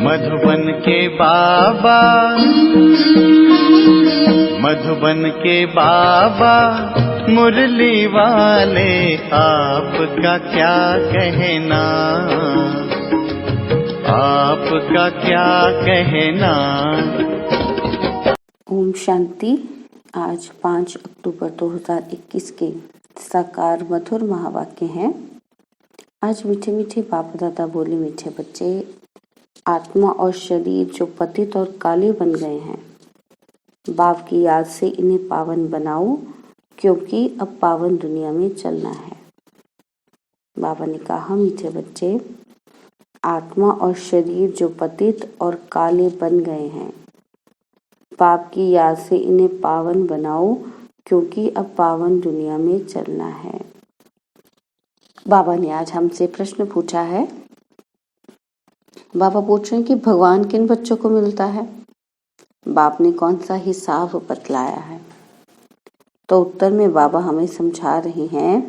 मधुबन के बाबा, मधुबन के बाबा मुरली वाले, आपका क्या कहना, आपका क्या कहना। ओम शांति। आज 5 अक्टूबर 2021 के साकार मधुर महावाक्य हैं। आज मीठे मीठे बाप दादा बोले, मीठे बच्चे, आत्मा और शरीर जो पतित और काले बन गए हैं, बाप की याद से इन्हें पावन बनाओ, क्योंकि अब पावन दुनिया में चलना है। बाबा ने कहा, मीठे बच्चे, आत्मा और शरीर जो पतित और काले बन गए हैं, बाप की याद से इन्हें पावन बनाओ, क्योंकि अब पावन दुनिया में चलना है। बाबा ने आज हमसे प्रश्न पूछा है। बाबा पूछ रहे हैं कि भगवान किन बच्चों को मिलता है, बाप ने कौन सा हिसाब बतलाया है। तो उत्तर में बाबा हमें समझा रहे हैं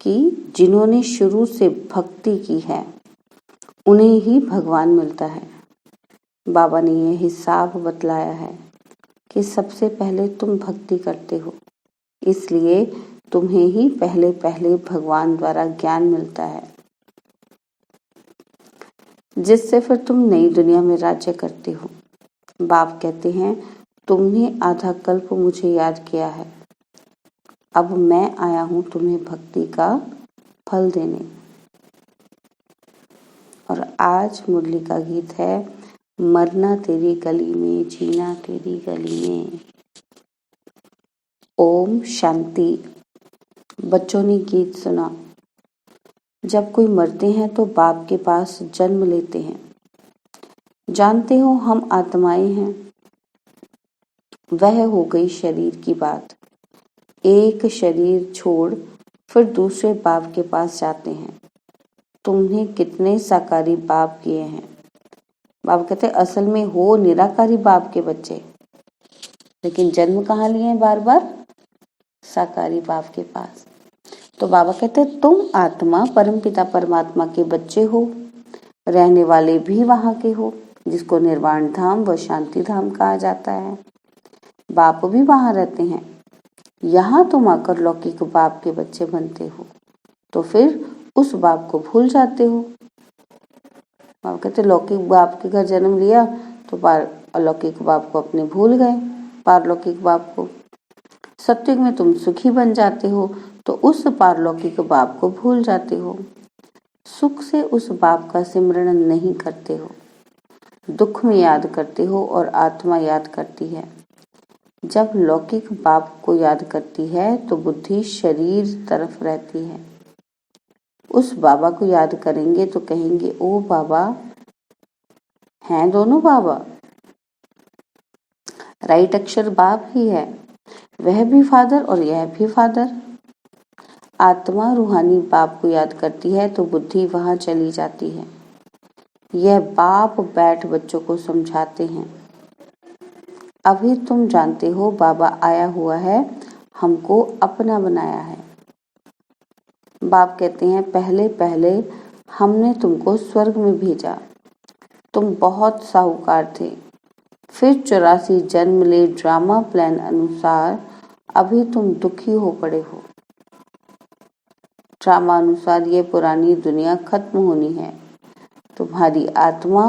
कि जिन्होंने शुरू से भक्ति की है उन्हें ही भगवान मिलता है। बाबा ने यह हिसाब बतलाया है कि सबसे पहले तुम भक्ति करते हो, इसलिए तुम्हें ही पहले पहले भगवान द्वारा ज्ञान मिलता है, जिससे फिर तुम नई दुनिया में राज्य करते हो। बाप कहते हैं, तुमने आधा कल्प मुझे याद किया है, अब मैं आया हूं तुम्हें भक्ति का फल देने। और आज मुरली का गीत है, मरना तेरी गली में, जीना तेरी गली में। ओम शांति। बच्चों ने गीत सुना। जब कोई मरते हैं तो बाप के पास जन्म लेते हैं। जानते हो हम आत्माएं हैं। वह हो गई शरीर की बात। एक शरीर छोड़ फिर दूसरे बाप के पास जाते हैं। तुमने कितने साकारी बाप किए हैं। बाप कहते असल में हो निराकारी बाप के बच्चे, लेकिन जन्म कहाँ लिए हैं बार बार, साकारी बाप के पास। तो बाबा कहते तुम आत्मा परमपिता परमात्मा के बच्चे हो, रहने वाले भी वहां के हो, जिसको निर्वाण धाम व शांति धाम कहा जाता है। बाप भी वहां रहते हैं। यहाँ तुम आकर लौकिक बाप के बच्चे बनते हो, तो फिर उस बाप को भूल जाते हो। बाप कहते लौकिक बाप के घर जन्म लिया तो अलौकिक बाप को अपने भूल गए, पारलौकिक बाप को। सत्युग में तुम सुखी बन जाते हो तो उस पारलौकिक बाप को भूल जाते हो। सुख से उस बाप का सिमरण नहीं करते हो, दुख में याद करते हो और आत्मा याद करती है। जब लौकिक बाप को याद करती है तो बुद्धि शरीर तरफ रहती है। उस बाबा को याद करेंगे तो कहेंगे, ओ बाबा, हैं दोनों बाबा। राइट अक्षर बाप ही है, वह भी फादर और यह भी फादर। आत्मा रूहानी बाप को याद करती है तो बुद्धि वहां चली जाती है। यह बाप बैठ बच्चों को समझाते हैं। अभी तुम जानते हो बाबा आया हुआ है, हमको अपना बनाया है। बाप कहते हैं पहले पहले हमने तुमको स्वर्ग में भेजा, तुम बहुत साहूकार थे, फिर 84 जन्म ले ड्रामा प्लान अनुसार अभी तुम दुखी हो पड़े हो। ड्रामा अनुसार ये पुरानी दुनिया खत्म होनी है। तुम्हारी आत्मा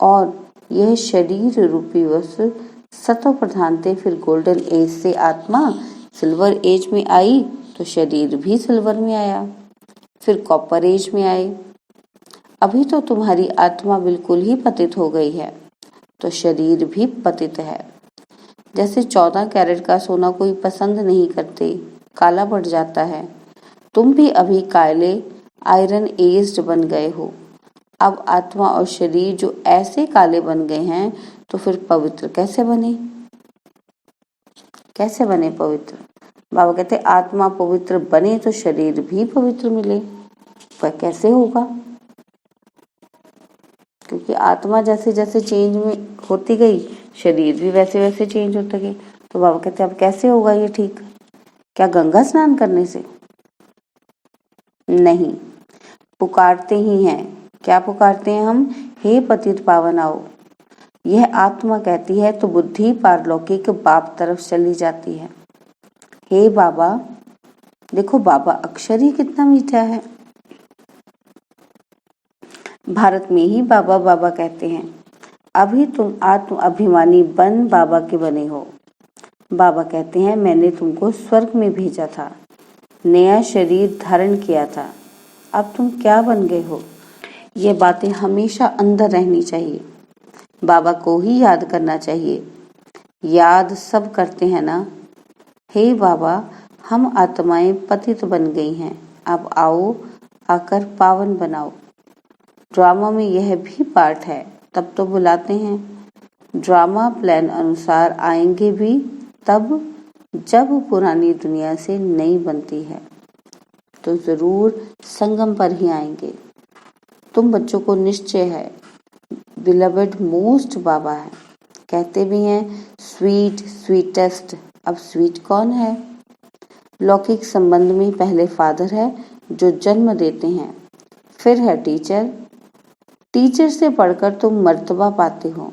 और यह शरीर रूपी वस्तु सतो प्रधान थे। फिर गोल्डन एज से आत्मा सिल्वर एज में आई तो शरीर भी सिल्वर में आया, फिर कॉपर एज में आए। अभी तो तुम्हारी आत्मा बिल्कुल ही पतित हो गई है तो शरीर भी पतित है। जैसे 14 कैरेट का सोना कोई पसंद नहीं करते, काला पड़ जाता है, तुम भी अभी काले आयरन एज्ड बन गए हो। अब आत्मा और शरीर जो ऐसे काले बन गए हैं तो फिर पवित्र कैसे बने, कैसे बने पवित्र। बाबा कहते आत्मा पवित्र बने तो शरीर भी पवित्र मिले। वह कैसे होगा, क्योंकि आत्मा जैसे जैसे चेंज में होती गई, शरीर भी वैसे वैसे चेंज होते गए। तो बाबा कहते अब कैसे होगा ये ठीक, क्या गंगा स्नान करने से? नहीं, पुकारते ही हैं। क्या पुकारते हैं हम? हे पतित पावन आओ। यह आत्मा कहती है तो बुद्धि पारलौकिक बाप तरफ चली जाती है। हे बाबा, देखो बाबा अक्षर ही कितना मीठा है। भारत में ही बाबा बाबा कहते हैं। अभी तुम आत्म अभिमानी बन बाबा के बने हो। बाबा कहते हैं मैंने तुमको स्वर्ग में भेजा था, नया शरीर धारण किया था, अब तुम क्या बन गए हो। ये बातें हमेशा अंदर रहनी चाहिए। बाबा को ही याद करना चाहिए। याद सब करते हैं ना। हे बाबा, हम आत्माएं पतित बन गई हैं, अब आओ आकर पावन बनाओ। ड्रामा में यह भी पार्ट है, तब तो बुलाते हैं। ड्रामा प्लान अनुसार आएंगे भी तब जब पुरानी दुनिया से नई बनती है, तो जरूर संगम पर ही आएंगे। तुम बच्चों को निश्चय है बिलवेड मोस्ट बाबा है। कहते भी हैं स्वीट स्वीटेस्ट। अब स्वीट कौन है? लौकिक संबंध में पहले फादर है जो जन्म देते हैं, फिर है टीचर। टीचर से पढ़कर तुम मर्तबा पाते हो।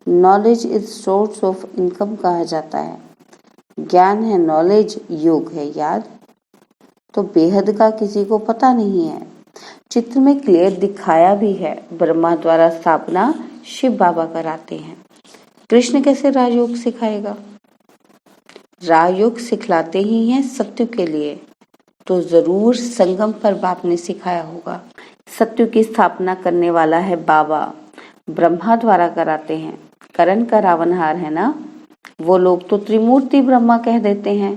Knowledge is source of income कहा जाता है। ज्ञान है नॉलेज, योग है याद। तो बेहद का किसी को पता नहीं है। चित्र में क्लियर दिखाया भी है। ब्रह्मा द्वारा स्थापना शिव बाबा कराते हैं। कृष्ण कैसे राजयोग सिखाएगा? राजयोग सिखलाते ही हैं सत्य के लिए, तो जरूर संगम पर बाप ने सिखाया होगा। सत्य की स्थापना करने वाला है बाबा, ब्रह्मा द्वारा कराते हैं। करण का रावणहार है ना। वो लोग तो त्रिमूर्ति ब्रह्मा कह देते हैं,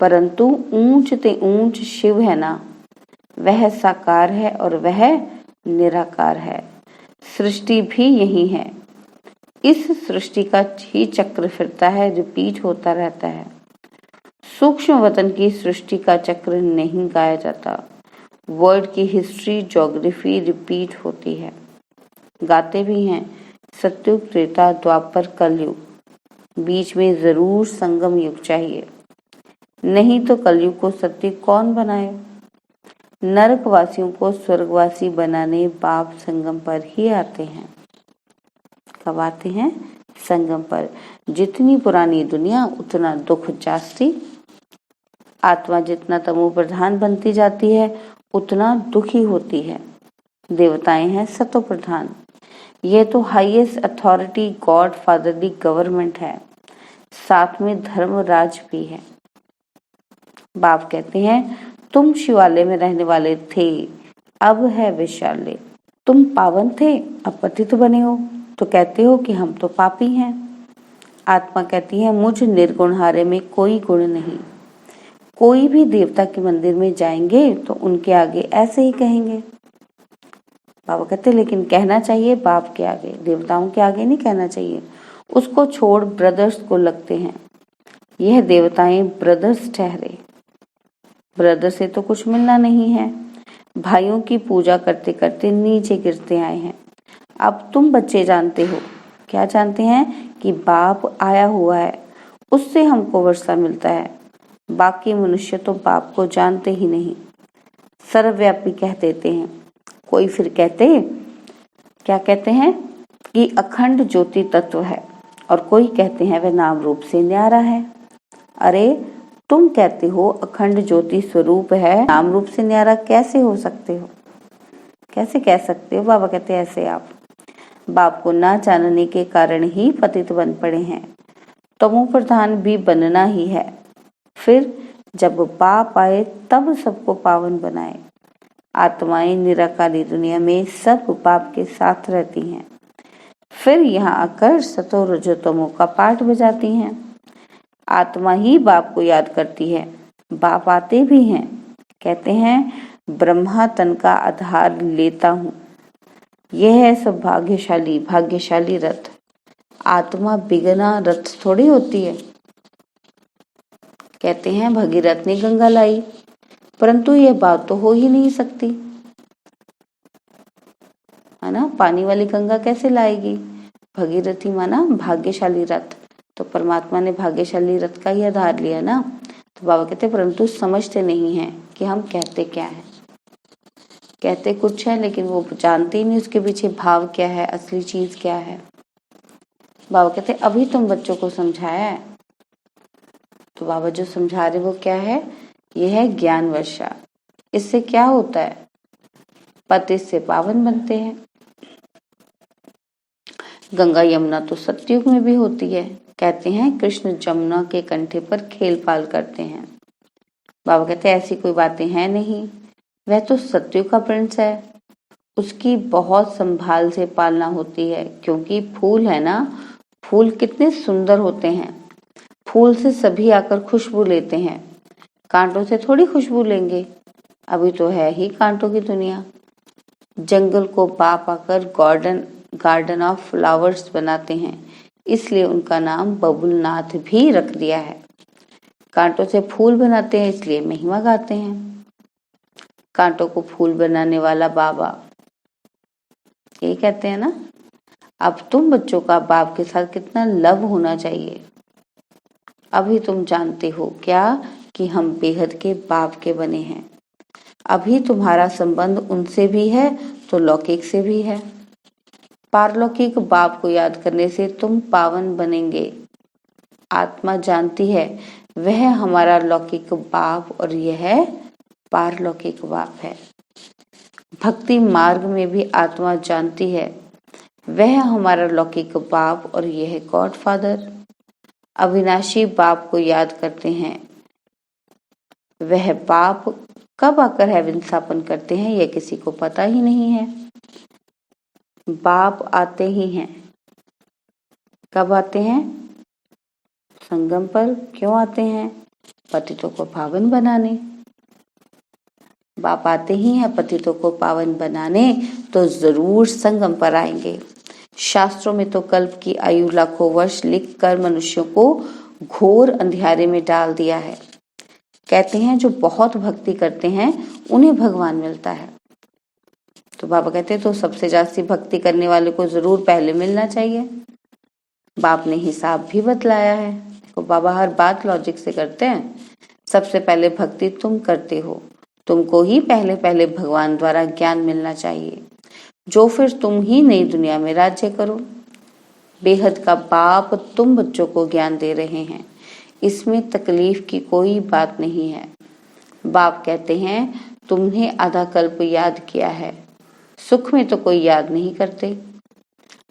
परंतु ऊंच ते ऊंच शिव है ना। वह साकार है और वह निराकार है। सृष्टि भी यही है। इस सृष्टि का ही चक्र फिरता है, रिपीट होता रहता है। सूक्ष्म वतन की सृष्टि का चक्र नहीं गाया जाता। वर्ल्ड की हिस्ट्री ज्योग्राफी रिपीट होती है। गाते भी हैं सत्युग त्रेता द्वापर कलयुग, बीच में जरूर संगम युग चाहिए, नहीं तो कलयुग को सत्य कौन बनाए। नरकवासियों को स्वर्गवासी बनाने बाप संगम पर ही आते हैं। कब आते हैं? संगम पर। जितनी पुरानी दुनिया उतना दुख जास्ती। आत्मा जितना तमो प्रधान बनती जाती है उतना दुखी होती है। देवताएं हैं सतो प्रधान। यह तो highest authority God fatherly government है, साथ में धर्मराज भी है। बाप कहते हैं तुम शिवालय में रहने वाले थे, अब है विशालय। तुम पावन थे, अब पतित बने हो, तो कहते हो कि हम तो पापी हैं। आत्मा कहती है मुझ निर्गुणहारे में कोई गुण नहीं। कोई भी देवता के मंदिर में जाएंगे तो उनके आगे ऐसे ही कहेंगे। बाबा कहते लेकिन कहना चाहिए बाप के आगे, देवताओं के आगे नहीं कहना चाहिए। उसको छोड़ ब्रदर्स को लगते हैं। यह देवताएं ब्रदर्स ठहरे। ब्रदर से तो कुछ मिलना नहीं है। भाइयों की पूजा करते करते नीचे गिरते आए हैं। अब तुम बच्चे जानते हो, क्या जानते हैं कि बाप आया हुआ है, उससे हमको वर्षा मिलता है। बाकी मनुष्य तो बाप को जानते ही नहीं, सर्वव्यापी कह देते हैं। कोई फिर क्या कहते हैं कि अखंड ज्योति तत्व है, और कोई कहते हैं वह नाम रूप से न्यारा है। अरे तुम कहते हो अखंड ज्योति स्वरूप है, नाम रूप से न्यारा कैसे हो सकते हो? कैसे कह सकते हो? बाबा कहते हैं ऐसे आप बाप को ना जानने के कारण ही पतित बन पड़े हैं। तमो प्रधान भी बनना ही है। फिर जब बाप आए तब सबको पावन बनाए। आत्माएं निराकारी दुनिया में सब बाप के साथ रहती हैं, फिर यहाँ आकर सतो रजो तमो का पाठ बजाती हैं। आत्मा ही बाप को याद करती है। बाप आते भी हैं, कहते हैं ब्रह्मा तन का आधार लेता हूँ। यह है सब भाग्यशाली रथ। आत्मा बिगना रथ थोड़ी होती है। कहते हैं भगीरथ ने गंगा लाई, परंतु यह बात तो हो ही नहीं सकती, है ना। पानी वाली गंगा कैसे लाएगी? भगीरथी माना भाग्यशाली रथ, तो परमात्मा ने भाग्यशाली रथ का ही आधार लिया ना। तो बाबा कहते परंतु समझते नहीं है कि हम कहते क्या है। कहते कुछ है लेकिन वो जानते ही नहीं उसके पीछे भाव क्या है, असली चीज क्या है। बाबा कहते अभी तुम बच्चों को समझाया है। तो बाबा जो समझा रहे वो क्या है, ये है ज्ञान वर्षा। इससे क्या होता है, पति से पावन बनते हैं। गंगा यमुना तो सतयुग में भी होती है। कहते हैं कृष्ण जमुना के कंठे पर खेल पाल करते हैं। बाबा कहते हैं ऐसी कोई बातें हैं नहीं, वह तो सतयुग का प्रिंस है, उसकी बहुत संभाल से पालना होती है। क्योंकि फूल है ना, फूल कितने सुंदर होते हैं, फूल से सभी आकर खुशबू लेते हैं, कांटों से थोड़ी खुशबू लेंगे, अभी तो है ही कांटों की दुनिया। जंगल को बाप आकर गार्डन ऑफ फ्लावर्स बनाते हैं, इसलिए उनका नाम बबुलनाथ भी रख दिया है। कांटों से फूल बनाते हैं इसलिए महिमा गाते हैं। कांटों को फूल बनाने वाला बाबा, ये कहते हैं ना, अब तुम बच्चों का बाप के साथ कितना लव होना चाहिए। अभी तुम जानते हो क्या कि हम बेहद के बाप के बने हैं। अभी तुम्हारा संबंध उनसे भी है तो लौकिक से भी है। पारलौकिक बाप को याद करने से तुम पावन बनेंगे। आत्मा जानती है वह हमारा लौकिक बाप और यह पारलौकिक बाप है। भक्ति मार्ग में भी आत्मा जानती है वह हमारा लौकिक बाप और यह गॉड फादर। अविनाशी बाप को याद करते हैं, वह बाप कब आकर हेवन स्थापन करते हैं यह किसी को पता ही नहीं है। बाप आते ही हैं, कब आते हैं, संगम पर। क्यों आते हैं, पतितों को पावन बनाने। बाप आते ही हैं पतितों को पावन बनाने, तो जरूर संगम पर आएंगे। शास्त्रों में तो कल्प की आयु लाखों वर्ष लिख कर मनुष्यों को घोर अंधियारे में डाल दिया है। कहते हैं जो बहुत भक्ति करते हैं उन्हें भगवान मिलता है। तो बाबा कहते हैं तो सबसे जास्ती भक्ति करने वाले को जरूर पहले मिलना चाहिए। बाप ने हिसाब भी बतलाया है। तो बाबा हर बात लॉजिक से करते हैं। सबसे पहले भक्ति तुम करते हो, तुमको ही पहले पहले भगवान द्वारा ज्ञान मिलना चाहिए, जो फिर तुम ही नई दुनिया में राज्य करो। बेहद का बाप तुम बच्चों को ज्ञान दे रहे हैं, इसमें तकलीफ की कोई बात नहीं है। बाप कहते हैं तुमने आधा कल्प याद किया है, सुख में तो कोई याद नहीं करते,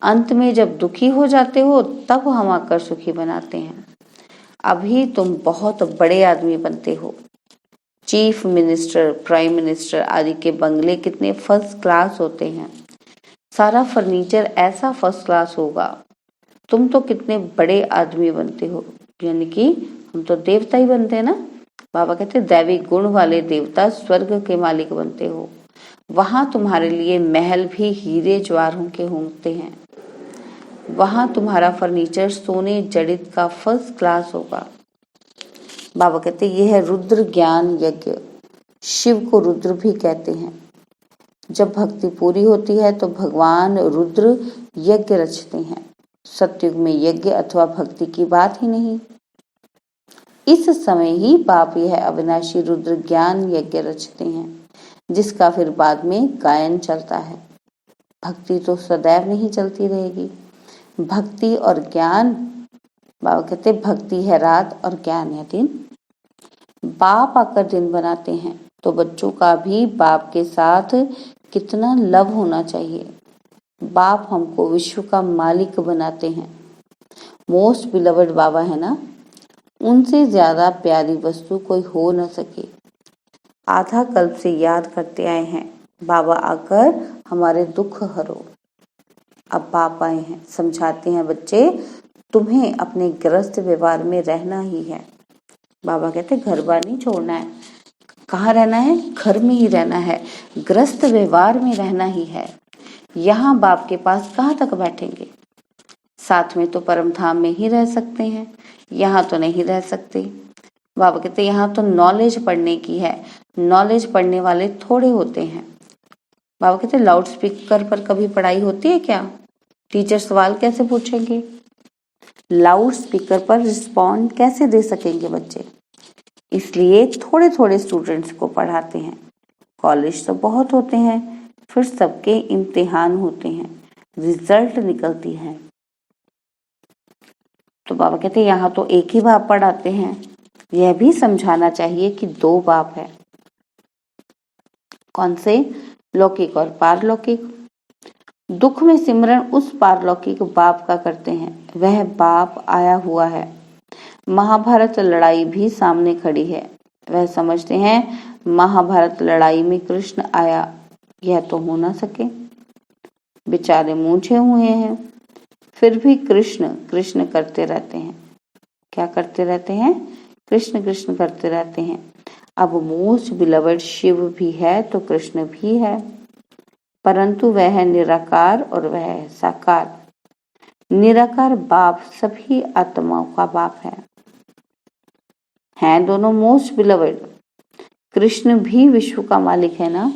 अंत में जब दुखी हो जाते हो तब हम आकर सुखी बनाते हैं। अभी तुम बहुत बड़े आदमी बनते हो। चीफ मिनिस्टर, प्राइम मिनिस्टर आदि के बंगले कितने फर्स्ट क्लास होते हैं, सारा फर्नीचर ऐसा फर्स्ट क्लास होगा। तुम तो कितने बड़े आदमी बनते हो, यानी कि हम तो देवता ही बनते हैं ना। बाबा कहते दैवी गुण वाले देवता स्वर्ग के मालिक बनते हो। वहां तुम्हारे लिए महल भी हीरे जवाहरों के होते हैं। वहां तुम्हारा फर्नीचर सोने जड़ित का फर्स्ट क्लास होगा। बाबा कहते यह है रुद्र ज्ञान यज्ञ। शिव को रुद्र भी कहते हैं। जब भक्ति पूरी होती है तो भगवान रुद्र यज्ञ रचते हैं। सतयुग में यज्ञ अथवा भक्ति की बात ही नहीं। इस समय ही बाप यह अविनाशी रुद्र ज्ञान यज्ञ रचते हैं, जिसका फिर बाद में गायन चलता है। भक्ति तो सदैव नहीं चलती रहेगी। भक्ति और ज्ञान, बाबा कहते भक्ति है रात और ज्ञान है दिन। बाप आकर दिन बनाते हैं तो बच्चों का भी बाप के साथ कितना लव होना चाहिए। बाप हमको विश्व का मालिक बनाते हैं। मोस्ट बिलवड बाबा है ना, उनसे ज्यादा प्यारी वस्तु कोई हो न सके। आधा कल्प से याद करते आए हैं, बाबा आकर हमारे दुख हरो। अब बाप आए हैं, समझाते हैं बच्चे तुम्हें अपने गृहस्थ व्यवहार में रहना ही है। बाबा कहते घर बार नहीं छोड़ना है। कहाँ रहना है, घर में ही रहना है, गृहस्थ व्यवहार में रहना ही है। यहाँ बाप के पास कहाँ तक बैठेंगे, साथ में तो परम धाम में ही रह सकते हैं, यहाँ तो नहीं रह सकते। बाबा कहते यहाँ तो नॉलेज पढ़ने की है, नॉलेज पढ़ने वाले थोड़े होते हैं। बाबा कहते लाउड स्पीकर पर कभी पढ़ाई होती है क्या, टीचर सवाल कैसे पूछेंगे, लाउड स्पीकर पर रिस्पॉन्ड कैसे दे सकेंगे बच्चे। इसलिए थोड़े थोड़े स्टूडेंट्स को पढ़ाते हैं। कॉलेज तो बहुत होते हैं, फिर सबके इम्तिहान होते हैं, रिजल्ट निकलती है। तो बाबा कहते हैं यहाँ तो एक ही बाप पढ़ाते हैं, यह भी समझाना चाहिए कि दो बाप है। कौन से? लौकिक और पारलौकिक। दुख में सिमरन उस पारलौकिक बाप का करते हैं, वह बाप आया हुआ है। महाभारत लड़ाई भी सामने खड़ी है, वह समझते हैं महाभारत लड़ाई में कृष्ण आया, यह तो हो ना सके। बेचारे मूंछे हुए हैं, फिर भी कृष्ण कृष्ण करते रहते हैं। क्या करते रहते हैं? कृष्ण कृष्ण करते रहते हैं। अब मोस्ट बिलवड शिव भी है तो कृष्ण भी है, परंतु वह है निराकार और वह है साकार। निराकार बाप सभी आत्माओं का बाप है। हैं दोनों मोस्ट बिलवड। कृष्ण भी विश्व का मालिक है ना।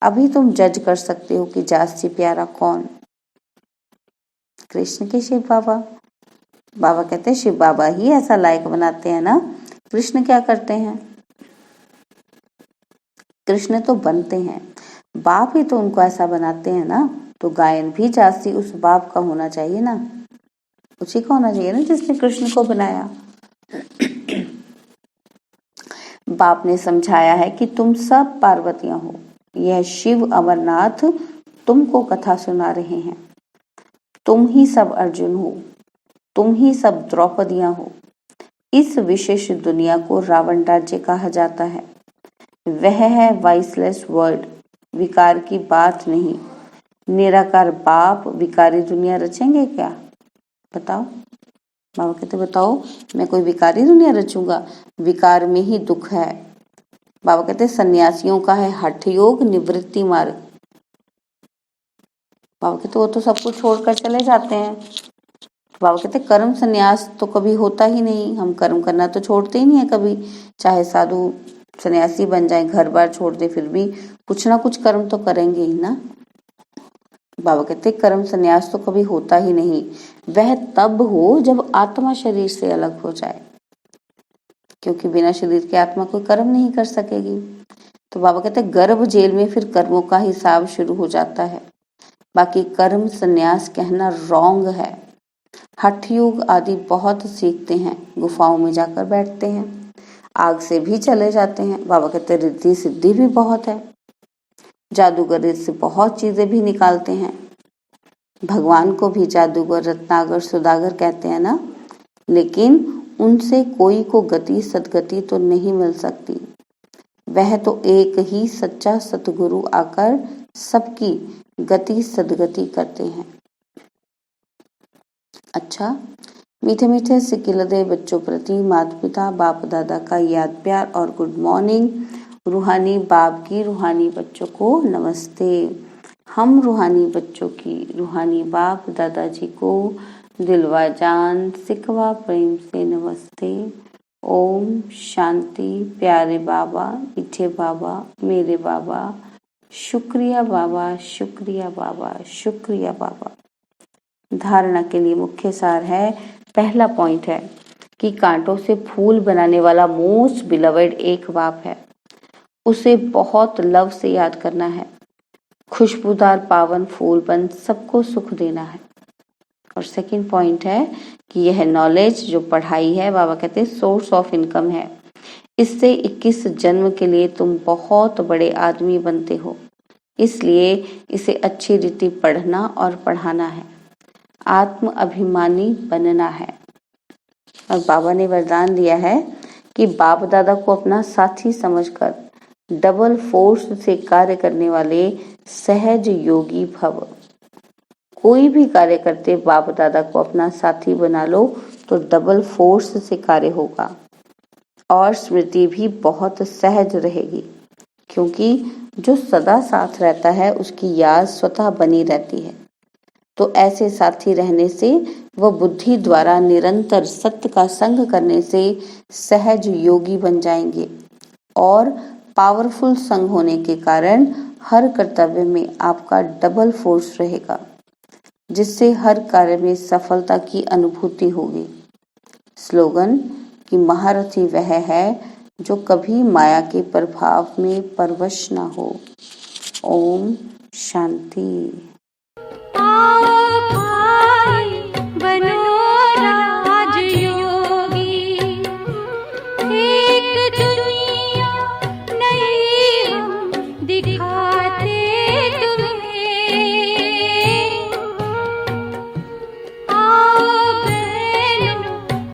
अभी तुम जज कर सकते हो कि जास्ती प्यारा कौन? कृष्ण के शिव बाबा? बाबा कहते हैं शिव बाबा ही ऐसा लायक बनाते हैं ना। कृष्ण क्या करते हैं? कृष्ण तो बनते हैं, बाप ही तो उनको ऐसा बनाते हैं ना। तो गायन भी जास्ती उस बाप का होना चाहिए ना, उसी का होना चाहिए ना जिसने कृष्ण को बनाया। बाप ने समझाया है कि तुम सब पार्वतियां हो, यह शिव अमरनाथ तुमको कथा सुना रहे हैं। तुम ही सब अर्जुन हो, तुम ही सब द्रौपदियां हो। इस विशेष दुनिया को रावण राज्य कहा जाता है। वह है वाइसलेस वर्ल्ड, विकार की बात नहीं। निराकार बाप विकारी दुनिया रचेंगे क्या? बताओ। बाबा कहते बताओ, मैं कोई विकारी दुनिया रचूंगा? विकार में ही दुख है। बाबा कहते सन्यासियों का है हठ योग निवृत्ति मार्ग। बाबा कहते वो तो सब कुछ छोड़कर चले जाते हैं। बाबा कहते कर्म संन्यास तो कभी होता ही नहीं, हम कर्म करना तो छोड़ते ही नहीं है कभी। चाहे साधु सन्यासी बन जाए, घर बार छोड़ दे, फिर भी कुछ ना कुछ कर्म तो करेंगे ही ना। बाबा कहते कर्म संन्यास तो कभी होता ही नहीं, वह तब हो जब आत्मा शरीर से अलग हो जाए, क्योंकि बिना शरीर के आत्मा कोई कर्म नहीं कर सकेगी। तो बाबा कहते गर्भ जेल में फिर कर्मों का हिसाब शुरू हो जाता है। बाकी कर्म संन्यास कहना रॉन्ग है। हठ योग आदि बहुत सीखते हैं, गुफाओं में जाकर बैठते हैं, आग से भी चले जाते हैं। बाबा कहते रिद्धि सिद्धि भी बहुत है, जादूगर से बहुत चीजें भी निकालते हैं। भगवान को भी जादूगर रत्नागर सुदागर कहते हैं ना, लेकिन उनसे कोई को गति सदगति तो नहीं मिल सकती। वह तो एक ही सच्चा सतगुरु आकर सबकी गति सदगति करते हैं। अच्छा, मीठे मीठे सिकिलदे बच्चों प्रति माता पिता बाप दादा का याद प्यार और गुड मॉर्निंग। रूहानी बाप की रूहानी बच्चों को नमस्ते। हम रूहानी बच्चों की रूहानी बाप दादाजी को दिलवा जान सिकवा प्रेम से नमस्ते। ओम शांति। प्यारे बाबा, मीठे बाबा, मेरे बाबा, शुक्रिया बाबा, शुक्रिया बाबा, शुक्रिया बाबा। धारणा के लिए मुख्य सार है, पहला पॉइंट है कि कांटों से फूल बनाने वाला मोस्ट बिलवड एक बाप है, उसे बहुत लव से याद करना है। खुशबूदार पावन फूल बन सबको सुख देना है। और सेकंड पॉइंट है कि यह नॉलेज जो पढ़ाई है, बाबा कहते हैं सोर्स ऑफ इनकम है। इससे 21 जन्म के लिए तुम बहुत बड़े आदमी बनते हो, इसलिए इसे अच्छी रीति पढ़ना और पढ़ाना है। आत्म अभिमानी बनना है। और बाबा ने वरदान दिया है कि बाप दादा को अपना साथी समझकर डबल फोर्स से कार्य करने वाले सहज योगी भव। कोई भी कार्य करते बाप दादा को अपना साथी बना लो तो डबल फोर्स से कार्य होगा और स्मृति भी बहुत सहज रहेगी, क्योंकि जो सदा साथ रहता है उसकी याद स्वतः बनी रहती है। तो ऐसे साथी रहने से वह बुद्धि द्वारा निरंतर सत्य का संग करने से सहज योगी बन जाएंगे और पावरफुल संग होने के कारण हर कर्तव्य में आपका डबल फोर्स रहेगा, जिससे हर कार्य में सफलता की अनुभूति होगी। स्लोगन कि महारथी वह है जो कभी माया के प्रभाव में परवश न हो। ओम शांति।